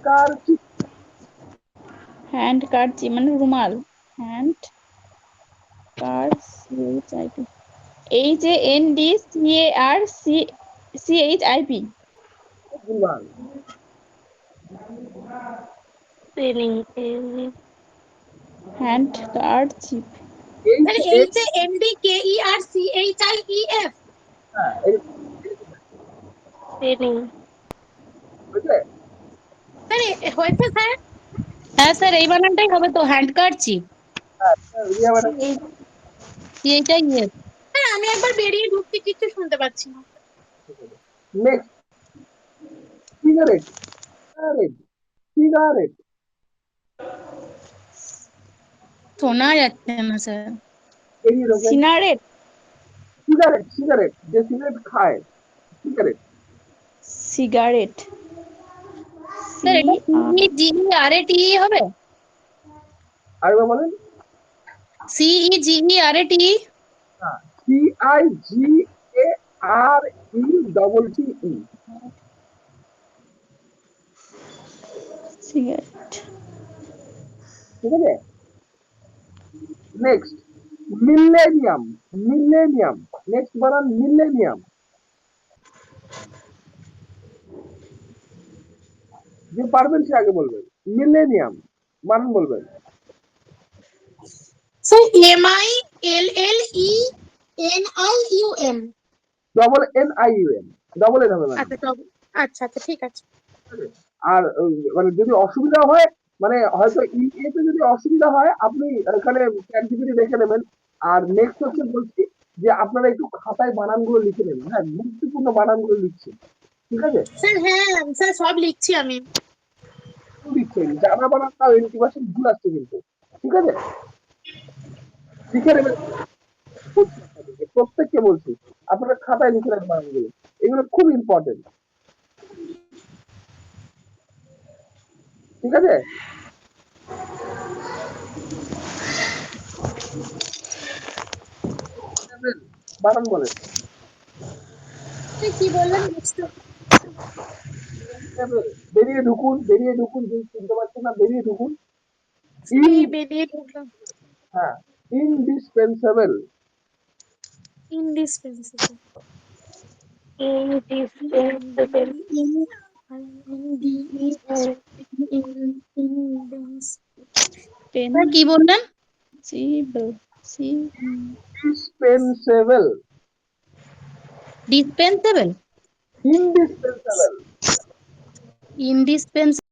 কারচিপ। Hand কারচিপ মানে রুমাল। Handkerchief. HANDCARCHIP। রুমাল। Handkerchief. H A HANDKERCHIEF। হ্যাঁ এই ট্রেনিং। বুঝলে? স্যার হয়েছে স্যার? হ্যাঁ স্যার, এই বানানটাই হবে তো, হ্যান্ড কারচিপ। হ্যাঁ রিয়া ম্যাডাম। CHIEF। হ্যাঁ, আমি একবার বেরিয়ে ঢুকতে কিছু শুনতে পাচ্ছি না। Next, cigarette. Cigarette cigarette. শোনা যাচ্ছে না স্যার। বেরিয়ে ঢোকেন। সিনারেট। সিগারেট সিগারেট যে সিগারেট খায়, সিগারেট। সিগারেট। স্যার এটা আর CEGERATE হবে? আরেকবার বলেন। CEGERATE। হ্যাঁ, CIGARE সিগারেট। ঠিক আছে। Next, millennium. মিলেনিয়াম, নেক্সট বানান মিলেনিয়াম। যে পারবেন সে আগে বলবেন। মিলেনিয়াম বানান বলবেন। Sir MILLENIUM। NIUM, double N হবে ম্যাডাম। আচ্ছা আচ্ছা আচ্ছা, ঠিক আছে। আর মানে যদি অসুবিধা হয়, মানে হয়তো ইএতে যদি অসুবিধা হয় আপনি এখানে চ্যাটজিপিটি দেখে নেবেন। আর নেক্সট হচ্ছে বলছি যে আপনারা একটু খাতায় বানানগুলো লিখে নেবেন, হ্যাঁ গুরুত্বপূর্ণ বানানগুলো লিখছেন, ঠিক আছে? স্যার হ্যাঁ স্যার, সব লিখছি আমি। লিখছেন জানা বানান তাও 80% ভুল আসছে কিন্তু, ঠিক আছে? লিখে নেবেন। বলছি আপনাদেরকে, প্রত্যেককে বলছি আপনারা খাতায় লিখে নেবেন বানানগুলো, এগুলো খুব ইম্পর্টেন্ট, ঠিক আছে? বানান বলেন। কি বললেন? বেরিয়ে ঢুকুন, বেরিয়ে ঢুকুন, যে শুনতে পাচ্ছেন না বেরিয়ে ঢুকুন। ইন, এই বেরিয়ে ঢুকলাম। হ্যাঁ, indispensable. Indispensable. Indispensable. Pen. Sir কি বললেন? সিবল। সি। ডিসপেন্সেবল। ডিসপেন্সেবল। ইনডিসপেন্সেবল। ইন্ডিসপেন্সেবল।